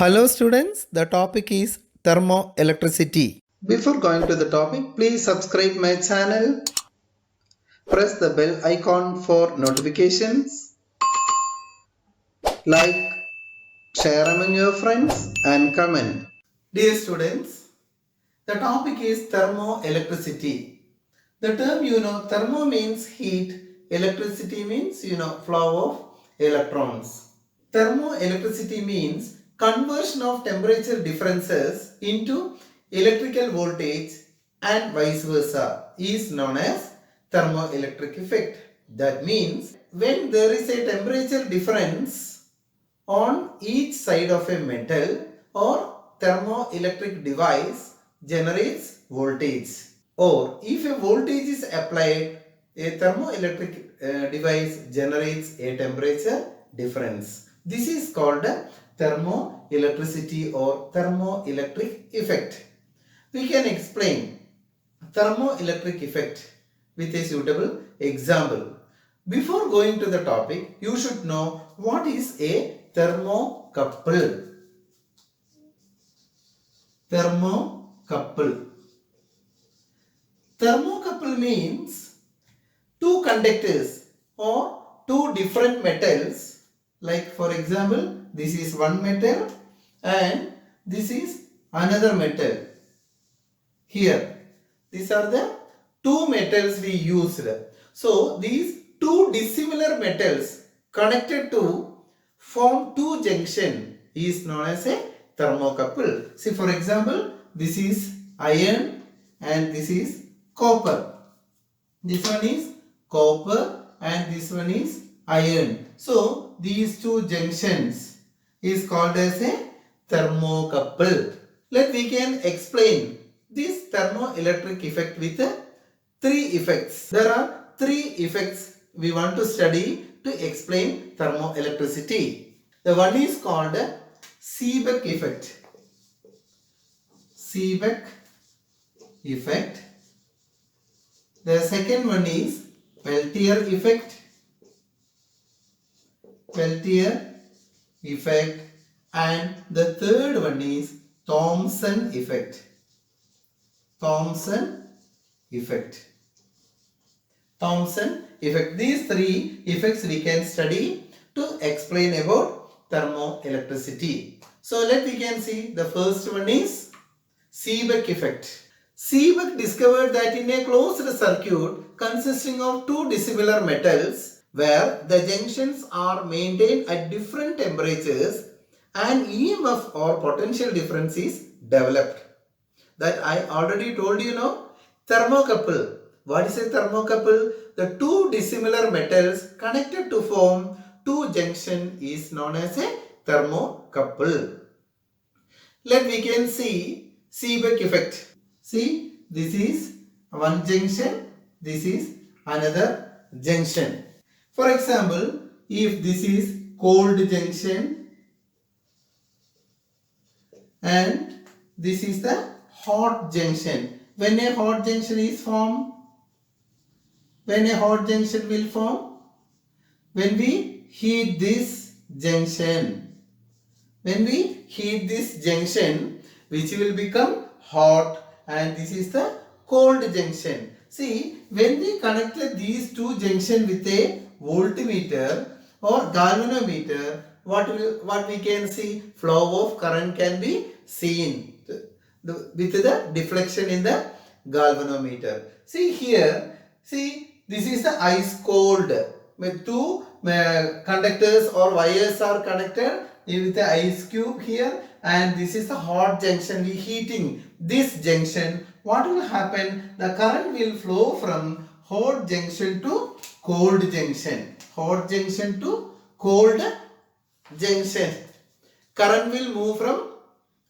Hello students, the topic is thermoelectricity. Before going to the topic, please subscribe my channel, press the bell icon for notifications, like, share among your friends and comment. Dear students, the topic is thermoelectricity. The term thermo means heat, electricity means flow of electrons. Thermoelectricity means conversion of temperature differences into electrical voltage and vice versa is known as thermoelectric effect. That means when there is a temperature difference on each side of a metal or thermoelectric device generates voltage, or if a voltage is applied, a thermoelectric device generates a temperature difference. This is called thermoelectricity or thermoelectric effect. We can explain thermoelectric effect with a suitable example. Before going to the topic, you should know what is a thermocouple. Thermocouple. Thermocouple means two conductors or two different metals, like for example this is one metal and this is another metal. Here these are the two metals we used. So these two dissimilar metals connected to form two junction is known as a thermocouple. See, for example, this is iron and this is copper. This one is copper and this one is iron. So these two junctions is called as a thermocouple. We can explain this thermoelectric effect with three effects. There are three effects we want to study to explain thermoelectricity. The one is called Seebeck effect. Seebeck effect. The second one is Peltier effect. Peltier effect. And the third one is Thomson effect. Thomson effect. Thomson effect. These three effects we can study to explain about thermoelectricity. So we can see the first one is Seebeck effect. Seebeck discovered that in a closed circuit consisting of two dissimilar metals where the junctions are maintained at different temperatures, an EMF or potential difference is developed. That I already told you now. Thermocouple. What is a thermocouple? The two dissimilar metals connected to form two junction is known as a thermocouple. We can see Seebeck effect. See, this is one junction, this is another junction. For example, if this is cold junction and this is the hot junction. When a hot junction is formed, when a hot junction will form, when we heat this junction. When we heat this junction, which will become hot, and this is the cold junction. See, when we connected these two junctions with a voltmeter or galvanometer, what we can see? Flow of current can be seen with the deflection in the galvanometer. See here, see, this is the ice cold. With two conductors or wires are connected with the ice cube here, and this is the hot junction. We heating this junction. What will happen? The current will flow from hot junction to cold junction. Hot junction to cold junction. Current will move from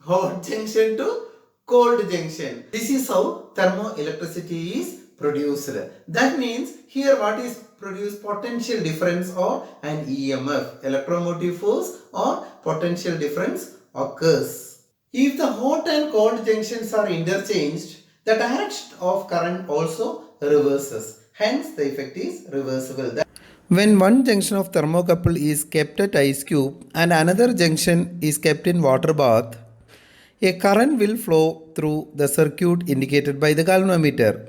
hot junction to cold junction. This is how thermoelectricity is produced. That means here what is produced? Potential difference or an EMF, electromotive force or potential difference occurs. If the hot and cold junctions are interchanged, the direction of current also reverses. Hence the effect is reversible. When one junction of thermocouple is kept at ice cube and another junction is kept in water bath, a current will flow through the circuit indicated by the galvanometer.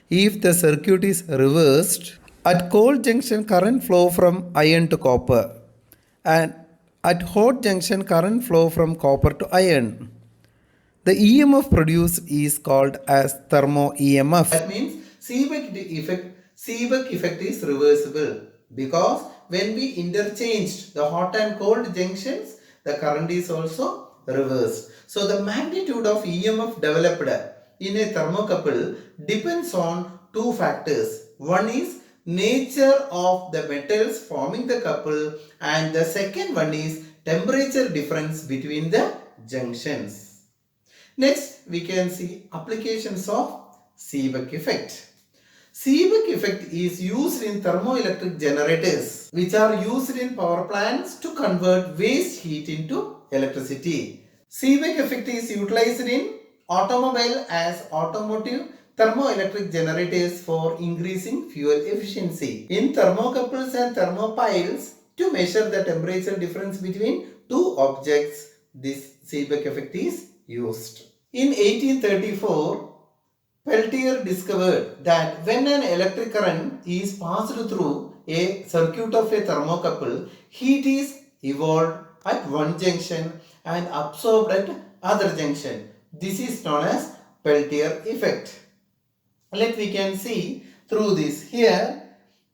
If the circuit is reversed, at cold junction current flow from iron to copper and at hot junction current flow from copper to iron. The EMF produced is called as thermo EMF. That means Seebeck effect is reversible because when we interchanged the hot and cold junctions, the current is also reversed. So the magnitude of EMF developed in a thermocouple depends on two factors. One is nature of the metals forming the couple and the second one is temperature difference between the junctions. Next, we can see applications of Seebeck effect. Seebeck effect is used in thermoelectric generators which are used in power plants to convert waste heat into electricity. Seebeck effect is utilized in automobile as automotive thermoelectric generators for increasing fuel efficiency. In thermocouples and thermopiles to measure the temperature difference between two objects, this Seebeck effect is used. In 1834, Peltier discovered that when an electric current is passed through a circuit of a thermocouple, heat is evolved at one junction and absorbed at other junction. This is known as Peltier effect. We can see through this here.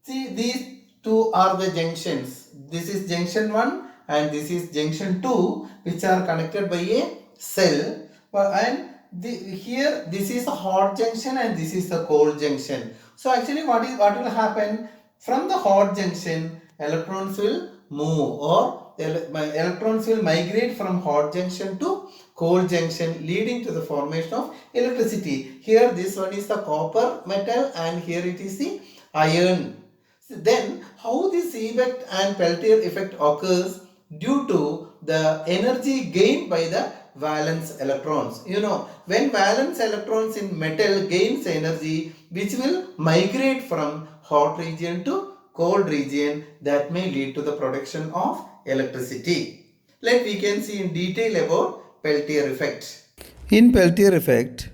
See, these two are the junctions. This is junction 1 and this is junction 2, which are connected by a cell. And here this is a hot junction and this is the cold junction. So actually what will happen? From the hot junction, electrons will move or electrons will migrate from hot junction to cold junction, leading to the formation of electricity. Here this one is the copper metal and here it is the iron. Then how this Seebeck and Peltier effect occurs? Due to the energy gained by the valence electrons. When valence electrons in metal gains energy which will migrate from hot region to cold region, that may lead to the production of electricity. We can see in detail about Peltier effect. In Peltier effect,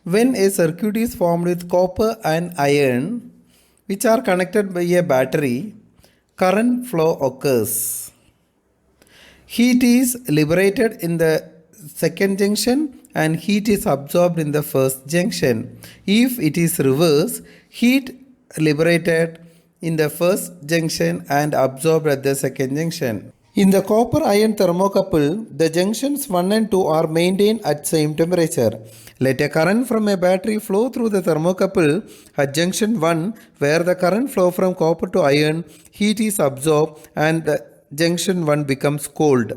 when a circuit is formed with copper and iron which are connected by a battery, current flow occurs. Heat is liberated in the second junction and heat is absorbed in the first junction. If it is reverse, heat liberated in the first junction and absorbed at the second junction. In the copper iron thermocouple, the junctions 1 and 2 are maintained at same temperature. Let a current from a battery flow through the thermocouple at junction 1 where the current flow from copper to iron, heat is absorbed and the junction 1 becomes cold.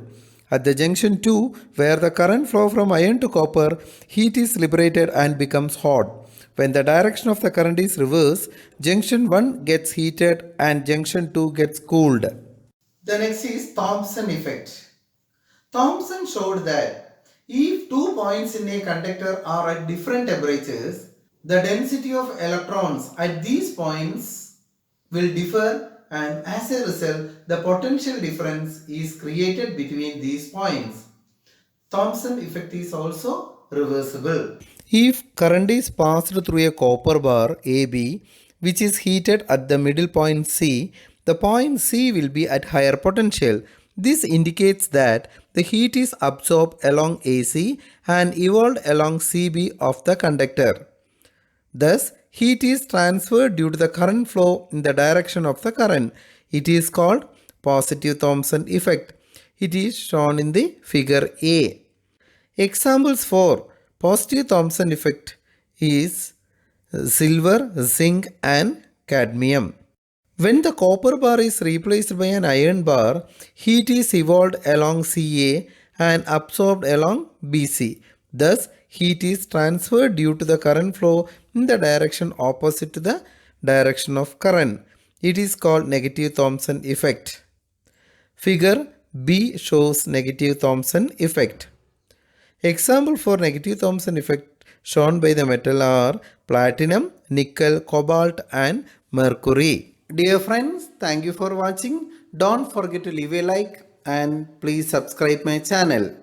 At the junction 2 where the current flow from iron to copper, heat is liberated and becomes hot. When the direction of the current is reversed, junction 1 gets heated and junction 2 gets cooled. The next is Thomson effect. Thomson showed that if 2 points in a conductor are at different temperatures, the density of electrons at these points will differ and as a result, the potential difference is created between these points. Thomson effect is also reversible. If current is passed through a copper bar AB, which is heated at the middle point C, the point C will be at higher potential. This indicates that the heat is absorbed along AC and evolved along CB of the conductor. Thus, heat is transferred due to the current flow in the direction of the current. It is called positive Thomson effect. It is shown in the figure A. Examples for positive Thomson effect is silver, zinc and cadmium. When the copper bar is replaced by an iron bar, heat is evolved along CA and absorbed along BC. Thus, heat is transferred due to the current flow in the direction opposite to the direction of current. It is called negative Thomson effect. Figure B shows negative Thomson effect. Example for negative Thomson effect shown by the metal are platinum, nickel, cobalt and mercury. Dear friends, thank you for watching. Don't forget to leave a like and please subscribe my channel.